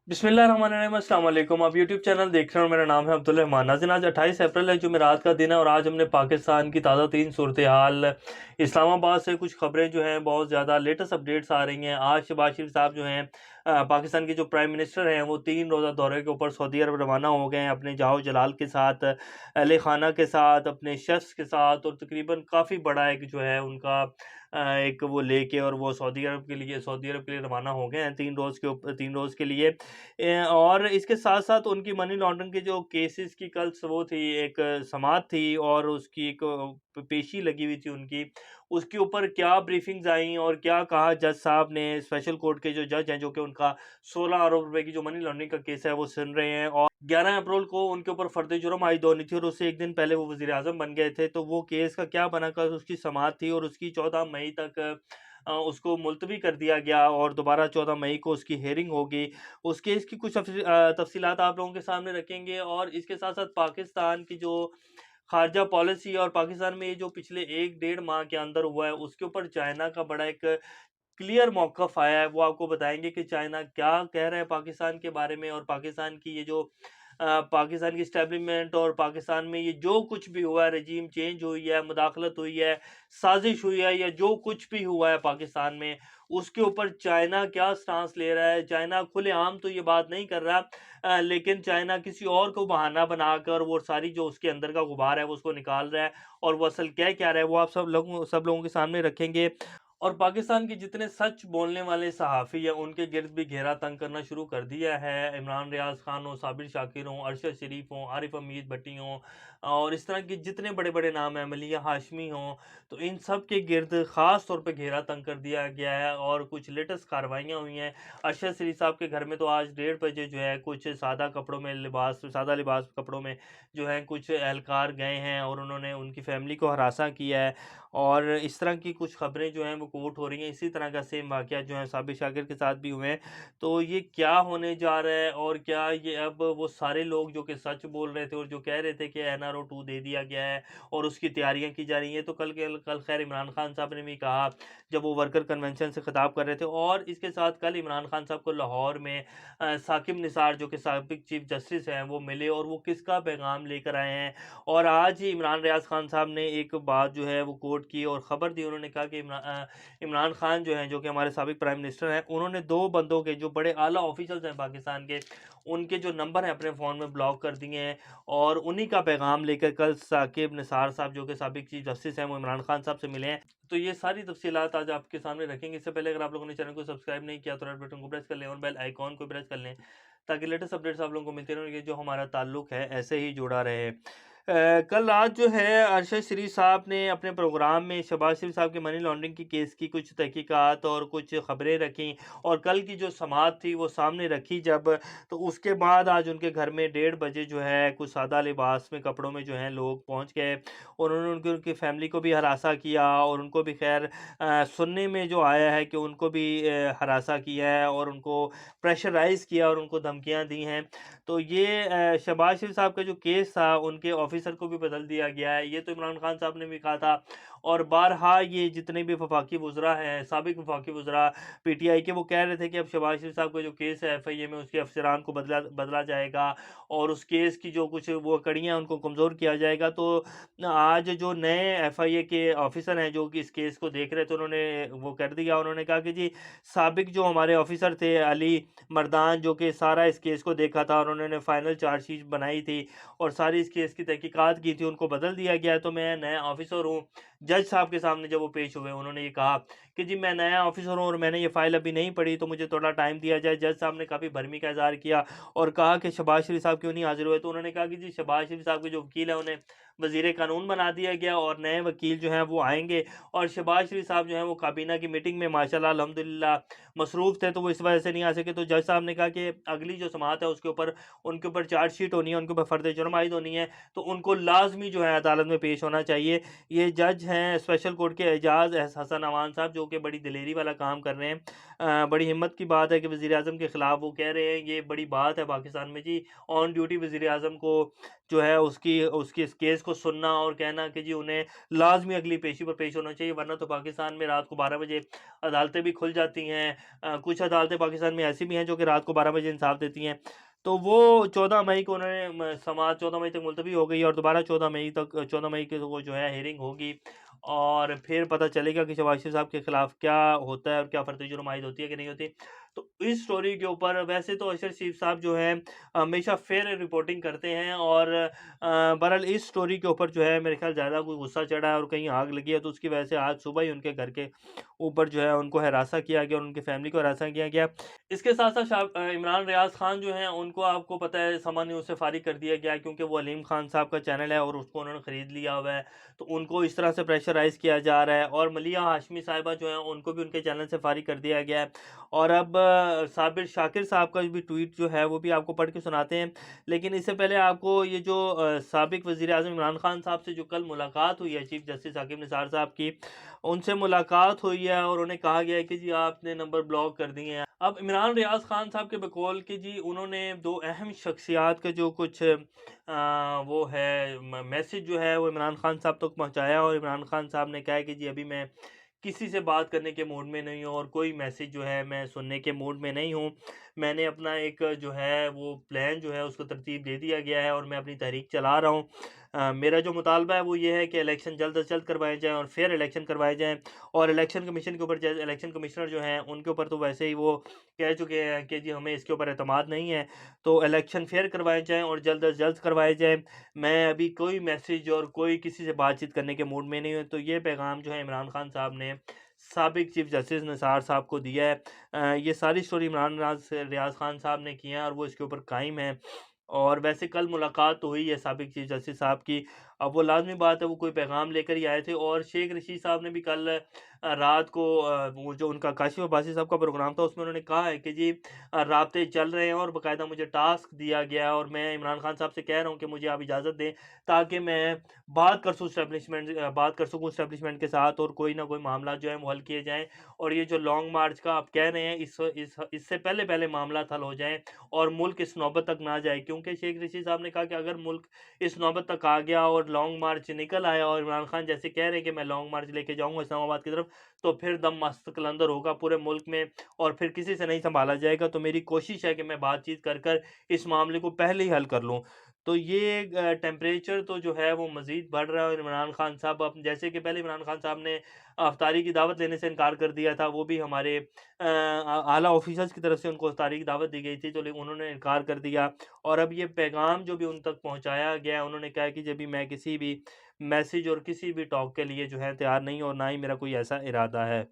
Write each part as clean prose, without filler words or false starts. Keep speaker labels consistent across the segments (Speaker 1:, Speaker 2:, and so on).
Speaker 1: बिस्मिल्लाहिर्रहमानिर्रहीम, अस्सलाम वालेकुम। आप यूट्यूब चैनल देख रहे हो, मेरा नाम है अब्दुल रहमान। नाज़रीन, आज 28 अप्रैल है, जुमेरात का दिन है और आज हमने पाकिस्तान की ताज़ा तीन सूरत हाल, इस्लामाबाद से कुछ खबरें जो हैं बहुत ज़्यादा लेटेस्ट अपडेट्स आ रही हैं। आज शहबाज शरीफ साहब जो हैं पाकिस्तान के जो प्राइम मिनिस्टर हैं वो 3 रोज़ा दौरे के ऊपर सऊदी अरब रवाना हो गए हैं अपने जाहो जलाल के साथ, अहले खाना के साथ, अपने शेफ्स के साथ, और तकरीबन काफ़ी बड़ा एक जो है उनका एक वो लेके और वो सऊदी अरब के लिए रवाना हो गए हैं 3 रोज़ के लिए। और इसके साथ-साथ उनकी मनी लॉन्ड्रिंग के जो केसेस की कल वो थी, एक समाअत थी और उसकी एक पेशी लगी हुई थी उनकी। उसके ऊपर क्या ब्रीफिंग्स आई और क्या कहा जज साहब ने, स्पेशल कोर्ट के जो जज हैं, जो कि उनका 16 अरब रुपए की जो मनी लॉन्ड्रिंग का केस है वो सुन रहे हैं। और 11 अप्रैल को उनके ऊपर फर्द जुर्म आयद होनी थी और उससे एक दिन पहले वो वज़ीर-ए-आज़म बन गए थे। तो वो केस का क्या बना, कल उसकी समाअत थी और उसकी 14 मई तक उसको मुलतवी कर दिया गया और दोबारा 14 मई को उसकी हियरिंग होगी। उस केस की कुछ तफ़सीलात आप लोगों के सामने रखेंगे और इसके साथ-साथ पाकिस्तान की जो ख़ारिजा पॉलिसी और पाकिस्तान में ये जो पिछले 1 डेढ़ माह के अंदर हुआ है, उसके ऊपर चाइना का बड़ा एक क्लियर मौक़िफ़ आया है। वो आपको बताएँगे कि चाइना क्या कह रहा है पाकिस्तान के बारे में, और पाकिस्तान की ये जो पाकिस्तान की एस्टेब्लिशमेंट और पाकिस्तान में ये जो कुछ भी हुआ है, रेजीम चेंज हुई है, मुदाखलत हुई है, साज़िश हुई है, या जो कुछ भी हुआ है पाकिस्तान में, उसके ऊपर चाइना क्या स्टांस ले रहा है। चाइना खुलेआम तो ये बात नहीं कर रहा, लेकिन चाइना किसी और को बहाना बनाकर वो सारी जो उसके अंदर का गुबार है वो उसको निकाल रहा है, और वो असल कह क्या रहा है वो आप सब लोगों के सामने रखेंगे। और पाकिस्तान के जितने सच बोलने वाले सहाफ़ी हैं, उनके गिर्द भी घेरा तंग करना शुरू कर दिया है। इमरान रियाज़ खान हो, साबिर शाकिर हों, अरशद शरीफ हों, आरिफ हमीद भट्टी हों, और इस तरह के जितने बड़े-बड़े नाम हैं, मलिया हाशमी हों, तो इन सब के गिर्द ख़ास तौर पे घेरा तंग कर दिया गया है और कुछ लेटेस्ट कार्रवाइयाँ हुई हैं। अरशद शरीफ साहब के घर में तो आज 1:30 बजे जो है कुछ सादा लिबास कपड़ों में जो है कुछ एहलकार गए हैं और उन्होंने उनकी फ़ैमिली को हरासा किया है। और इस तरह की कुछ खबरें जो हैं वो कोट हो रही हैं। इसी तरह का सेम वाक़या जो है साबिर शाकिर के साथ भी हुए हैं। तो ये क्या होने जा रहा है, और क्या ये अब वो सारे लोग जो कि सच बोल रहे थे और जो कह रहे थे कि एनआरओ 2 दे दिया गया है और उसकी तैयारियां की जा रही हैं, तो कल खैर इमरान खान साहब ने भी कहा जब वो वर्कर कन्वेंशन से खिताब कर रहे थे। और इसके साथ कल इमरान खान साहब को लाहौर में साकिब निसार जो कि साबिक चीफ जस्टिस हैं वो मिले और वो किसका पैगाम लेकर आए हैं। और आज ही इमरान रियाज खान साहब ने एक बात जो है वो कोट की और ख़बर दी। उन्होंने कहा कि इमरान खान जो हैं, जो कि हमारे साबिक प्राइम मिनिस्टर हैं, उन्होंने 2 बंदों के जो बड़े आला ऑफिसर्स हैं पाकिस्तान के, उनके जो नंबर हैं अपने फ़ोन में ब्लॉक कर दिए हैं और उन्हीं का पैगाम लेकर कल साकिब निसार साहब जो कि साबिक चीफ जस्टिस हैं वो इमरान खान साहब से मिले हैं। तो ये सारी तफ़सीलात आज आपके सामने रखेंगे। इससे पहले अगर आप लोगों ने चैनल को सब्सक्राइब नहीं किया तो रेड बटन को प्रेस कर लें और बेल आइकॉन को प्रेस कर लें, ताकि लेटेस्ट अपडेट्स आप लोगों को मिलते रहें। जो हमारा ताल्लुक है ऐसे ही जुड़ा रहे। कल रात जो है अरशद शरीफ साहब ने अपने प्रोग्राम में शहबाज शरीफ साहब के मनी लॉन्ड्रिंग की केस की कुछ तहकीकात और कुछ खबरें रखी, और कल की जो समाअत थी वो सामने रखी जब, तो उसके बाद आज उनके घर में 1:30 बजे जो है कुछ सादा लिबास में कपड़ों में जो है लोग पहुंच गए और उन्होंने उनकी फैमिली को भी हरासा किया और उनको भी खैर सुनने में जो आया है कि उनको भी हरासा किया है और उनको प्रेशराइज़ किया और उनको धमकियां दी हैं। तो ये शहबाज शरीफ साहब का जो केस था उनके ऑफिसर को भी बदल दिया गया है, ये तो इमरान खान साहब ने भी कहा था। और बारहा ये जितने भी वफाकी वज़रा हैं, साबिक वफाकी वज़रा पीटीआई के, वो कह रहे थे कि अब शहबाज शरीफ साहब का जो केस है एफआईए में, उसके अफसरान को बदला बदला जाएगा और उस केस की जो कुछ वो कड़ियाँ उनको कमज़ोर किया जाएगा। तो आज जो नए एफआईए के ऑफिसर हैं जो कि इस केस को देख रहे थे, उन्होंने वो कर दिया। उन्होंने कहा कि जी, साबिक जो हमारे ऑफिसर थे अली मर्दान, जो कि सारा इस केस को देखा था और उन्होंने फाइनल चार्जशीट बनाई थी और सारी इस केस की तहकीकात की थी, उनको बदल दिया गया है। तो मैं नया ऑफिसर हूँ। जज साहब के सामने जब वो पेश हुए, उन्होंने ये कहा कि जी, मैं नया ऑफिसर हूँ और मैंने ये फाइल अभी नहीं पढ़ी, तो मुझे थोड़ा टाइम दिया जाए। जज साहब ने काफ़ी भरमी का इज़हार किया और कहा कि शहबाज शरीफ साहब क्यों नहीं हाजिर हुए। तो उन्होंने कहा कि जी, शहबाज शरीफ साहब के जो वकील है उन्हें वजीर कानून बना दिया गया और नए वकील जो हैं वो आएंगे, और शहबाज शरीफ साहब जो हैं वो काबीना की मीटिंग में माशाल्लाह अल्हम्दुलिल्लाह मसरूफ़ थे, तो वो इस वजह से नहीं आ सके। तो जज साहब ने कहा कि अगली जो समाअत है उसके ऊपर उनके ऊपर चार्जशीट होनी है, उनके ऊपर फ़र्द जुर्म आयद होनी है, तो उनको लाज़मी जो है अदालत में पेश होना चाहिए। ये जज हैं स्पेशल कोर्ट के एजाज़ हसन अमान साहब, जो कि बड़ी दिलेरी वाला काम कर रहे हैं। बड़ी हिम्मत की बात है कि वज़ीर-ए-आज़म के ख़िलाफ़ वो कह रहे हैं, ये बड़ी बात है पाकिस्तान में जी। ऑन ड्यूटी वज़ीर-ए-आज़म को जो है उसकी उसके इस केस को सुनना और कहना कि जी उन्हें लाज़मी अगली पेशी पर पेश होना चाहिए, वरना तो पाकिस्तान में रात को 12 बजे अदालतें भी खुल जाती हैं। कुछ अदालतें पाकिस्तान में ऐसी भी हैं जो कि रात को 12 बजे इंसाफ़ देती हैं। तो वो 14 मई को उन्होंने समाअत 14 मई तक मुलतवी हो गई और दोबारा 14 मई को वो जो है हियरिंग होगी और फिर पता चलेगा कि शहबाज शरीफ साहब के खिलाफ क्या होता है और क्या फर्द जुर्म आयद होती है कि नहीं होती। तो इस स्टोरी के ऊपर वैसे तो अशर शरीफ साहब जो हैं हमेशा फेयर रिपोर्टिंग करते हैं और बहरहाल इस स्टोरी के ऊपर जो है मेरे ख्याल ज़्यादा कोई गुस्सा चढ़ा है और कहीं आग लगी है, तो उसकी वजह से आज सुबह ही उनके घर के ऊपर जो है उनको हरासा किया गया और उनकी फैमिली को हरासा किया गया। इसके साथ-साथ इमरान रियाज़ खान जो हैं उनको आपको पता है समा न्यूज़ से फ़ारिग कर दिया गया, क्योंकि वो अलीम खान साहब का चैनल है और उसको उन्होंने ख़रीद लिया हुआ है। तो उनको इस तरह से प्रेशराइज़ किया जा रहा है और मलिया हाशमी साहिबा जो हैं उनको भी उनके चैनल से फ़ारिग कर दिया गया है। और अब साबिर शाकिर साहब का भी ट्वीट जो है वो भी आपको पढ़ के सुनाते हैं। लेकिन इससे पहले आपको ये जो साबिक वज़ीर-ए-आज़म इमरान खान साहब से जो कल मुलाकात हुई है चीफ़ जस्टिस हाकिम निसार साहब की, उनसे मुलाकात हुई है और उन्हें कहा गया है कि जी आपने नंबर ब्लॉक कर दिए हैं। अब इमरान रियाज़ खान साहब के बकौल कि जी उन्होंने 2 अहम शख्सियात का जो कुछ वो है मैसेज जो है वो इमरान खान साहब तक पहुँचाया और इमरान खान साहब ने कहा है कि जी अभी मैं किसी से बात करने के मूड में नहीं हूँ और कोई मैसेज जो है मैं सुनने के मूड में नहीं हूँ। मैंने अपना एक जो है वो प्लान जो है उसको तरतीब दे दिया गया है और मैं अपनी तहरीक चला रहा हूँ। मेरा जो मुतालबा है वो ये है कि इलेक्शन जल्द से जल्द करवाए जाएँ और फेयर इलेक्शन करवाए जाएँ और इलेक्शन कमीशन के ऊपर जैसे इलेक्शन कमिश्नर जो हैं उनके ऊपर तो वैसे ही वो कह चुके हैं कि जी हमें इसके ऊपर एतमाद नहीं है। तो इलेक्शन फेयर करवाए जाएँ और जल्द से जल्द करवाए जाएँ। मैं अभी कोई मैसेज और कोई किसी से बातचीत करने के मूड में नहीं हूँ। तो ये पैगाम जो है इमरान खान साहब ने साबिक चीफ जस्टिस निसार साहब को दिया है। ये सारी स्टोरी रियाज़ खान साहब ने की है और वो इसके ऊपर कायम है। और वैसे कल मुलाकात तो हुई है साबिक चीफ जस्टिस साहब की। अब वो लाज़मी बात है वो कोई पैगाम लेकर ही आए थे और शेख रशीद साहब ने भी कल रात को वो जो उनका काशिफ़ अब्बासी साहब का प्रोग्राम था उसमें उन्होंने कहा है कि जी राब्ते चल रहे हैं और बाकायदा मुझे टास्क दिया गया है और मैं इमरान खान साहब से कह रहा हूँ कि मुझे आप इजाज़त दें ताकि मैं बात कर सकूँ एस्टेब्लिशमेंट के साथ और कोई ना कोई मामला जो है वो हल किए जाएँ। और ये जो लॉन्ग मार्च का आप कह रहे हैं इससे पहले मामला हल हो जाएँ और मुल्क इस नौबत तक ना जाए, क्योंकि शेख रशीद साहब ने कहा कि अगर मुल्क इस नौबत तक आ गया और लॉन्ग मार्च निकल आया और इमरान खान जैसे कह रहे हैं कि मैं लॉन्ग मार्च लेके जाऊँगा इस्लामाबाद की तरफ, तो फिर दम मस्त कलंदर होगा पूरे मुल्क में और फिर किसी से नहीं सँभाला जाएगा। तो मेरी कोशिश है कि मैं बातचीत कर इस मामले को पहले ही हल कर लूँ। तो ये टेम्परेचर तो जो है वो मज़ीद बढ़ रहा है और इमरान खान साहब अब जैसे कि पहले इमरान खान साहब ने अफ्तारी की दावत लेने से इनकार कर दिया था, वो भी हमारे आला ऑफ़िसर्स की तरफ से उनको अफ्तारी की दावत दी गई थी, तो लेकिन उन्होंने इनकार कर दिया। और अब ये पैगाम जो भी उन तक पहुँचाया गया है, उन्होंने कहा है कि जब भी मैं किसी भी मैसेज और किसी भी टॉक के लिए जो है तैयार नहीं हूँ और ना ही मेरा कोई ऐसा इरादा है।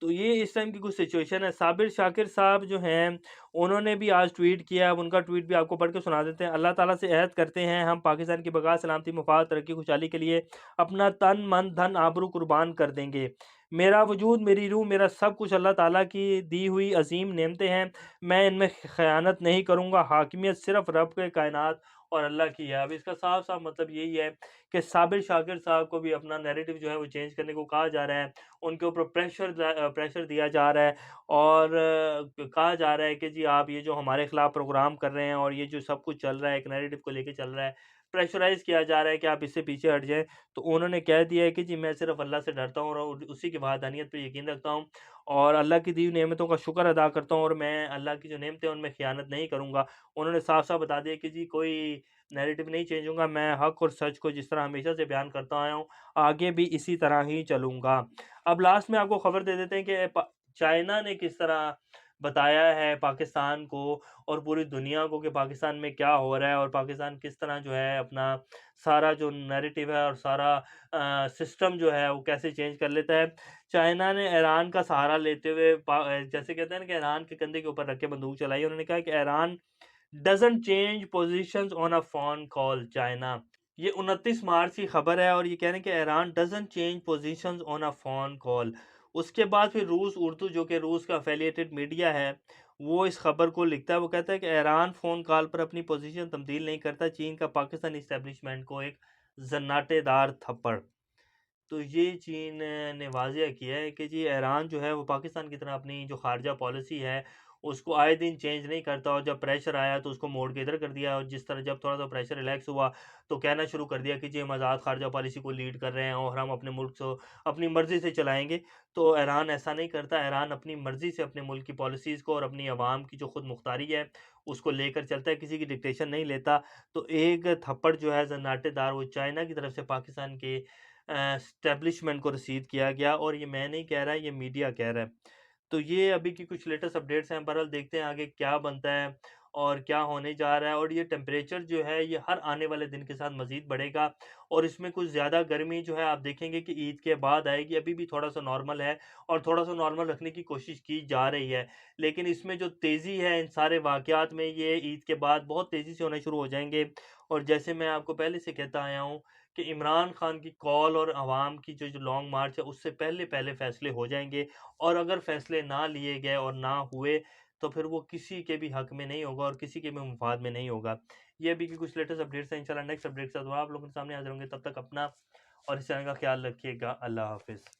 Speaker 1: तो ये इस टाइम की कुछ सिचुएशन है। साबिर शाकिर साहब जो हैं, उन्होंने भी आज ट्वीट किया। अब उनका ट्वीट भी आपको पढ़ के सुना देते हैं। अल्लाह ताला से अहद करते हैं, हम पाकिस्तान की बक़ा, सलामती, मुफ़ाद, तरक्की, खुशहाली के लिए अपना तन, मन, धन, आबरू कुर्बान कर देंगे। मेरा वजूद, मेरी रूह, मेरा सब कुछ अल्लाह ताला की दी हुई अज़ीम नेमतें हैं। मैं इनमें ख़यानत नहीं करूँगा। हाकिमियत सिर्फ़ रब के कायनात और अल्लाह की है। अब इसका साफ-साफ मतलब यही है कि साबिर शाकिर साहब को भी अपना नैरेटिव जो है वो चेंज करने को कहा जा रहा है। उनके ऊपर प्रेशर दिया जा रहा है और कहा जा रहा है कि जी आप ये जो हमारे खिलाफ प्रोग्राम कर रहे हैं और ये जो सब कुछ चल रहा है एक नैरेटिव को लेके चल रहा है, प्रेशराइज़ किया जा रहा है कि आप इससे पीछे हट जाएँ। तो उन्होंने कह दिया है कि जी मैं सिर्फ़ अल्लाह से डरता हूँ और उसी की वहदानियत पे यकीन रखता हूँ और अल्लाह की दी हुई नेमतों का शुक्र अदा करता हूँ और मैं अल्लाह की जो नेमतें हैं उनमें ख़यानत नहीं करूँगा। उन्होंने साफ-साफ बता दिया कि जी कोई नैरेटिव नहीं चेंज होगा, मैं हक़ और सच को जिस तरह हमेशा से बयान करता आया हूँ, आगे भी इसी तरह ही चलूँगा। अब लास्ट में आपको खबर दे देते हैं कि चाइना ने किस तरह बताया है पाकिस्तान को और पूरी दुनिया को कि पाकिस्तान में क्या हो रहा है और पाकिस्तान किस तरह जो है अपना सारा जो नैरेटिव है और सारा सिस्टम जो है वो कैसे चेंज कर लेता है। चाइना ने ईरान का सहारा लेते हुए जैसे कहते हैं ना कि ईरान के कंधे के ऊपर रख के बंदूक चलाई। उन्होंने कहा कि Iran doesn't change positions on a phone call China. ये 29 मार्च की खबर है और ये कह रहे हैं कि Iran doesn't change positions on a phone call. उसके बाद फिर रूस उर्दू जो कि रूस का एफ़िलिएटेड मीडिया है, वो इस खबर को लिखता है। वो कहता है कि ईरान फ़ोन कॉल पर अपनी पोज़ीशन तब्दील नहीं करता। चीन का पाकिस्तान एस्टेब्लिशमेंट को एक ज़न्नाटेदार थप्पड़। तो ये चीन ने वाज़िया किया है कि जी ईरान जो है वो पाकिस्तान की तरह अपनी जो ख़ारिजा पॉलिसी है उसको आए दिन चेंज नहीं करता, और जब प्रेशर आया तो उसको मोड़ के इधर कर दिया, और जिस तरह जब थोड़ा-सा प्रेशर रिलैक्स हुआ तो कहना शुरू कर दिया कि जी हम आज़ाद ख़ारिजा पॉलिसी को लीड कर रहे हैं और हम अपने मुल्क को अपनी मर्ज़ी से चलाएँगे। तो ईरान ऐसा नहीं करता, ईरान अपनी मर्ज़ी से अपने मुल्क की पॉलिसीज़ को और अपनी अवाम की जो खुद मुख्तारी है उसको लेकर चलता है, किसी की डिक्टेशन नहीं लेता। तो एक थप्पड़ जो है ज़न्नाटेदार वो चाइना की तरफ से पाकिस्तान के एस्टेब्लिशमेंट को रिसीव किया गया, और ये मैं नहीं कह रहा, ये मीडिया कह रहा है। तो ये अभी की कुछ लेटेस्ट अपडेट्स हैं, बहरहाल देखते हैं आगे क्या बनता है और क्या होने जा रहा है। और ये टेम्परेचर जो है ये हर आने वाले दिन के साथ मज़ीद बढ़ेगा, और इसमें कुछ ज़्यादा गर्मी जो है आप देखेंगे कि ईद के बाद आएगी। अभी भी थोड़ा-सा नॉर्मल है और थोड़ा-सा नॉर्मल रखने की कोशिश की जा रही है। लेकिन इसमें जो तेज़ी है इन सारे वाक़यात में, ये ईद के बाद बहुत तेज़ी से होने शुरू हो जाएँगे। और जैसे मैं आपको पहले से कहता आया हूँ कि इमरान खान की कॉल और अवाम की जो लॉन्ग मार्च है उससे पहले-पहले फ़ैसले हो जाएँगे, और अगर फ़ैसले ना लिए गए और ना हुए तो फिर वो किसी के भी हक में नहीं होगा और किसी के भी मुफ़ाद में नहीं होगा। ये अभी की कुछ लेटेस्ट अपडेट्स हैं, इंशाल्लाह नेक्स्ट अपडेट के साथ दोबारा आप लोगों के सामने हाज़िर होंगे। तब तक अपना और इस चैनल का ख़्याल रखिएगा। अल्लाह हाफ़िज़।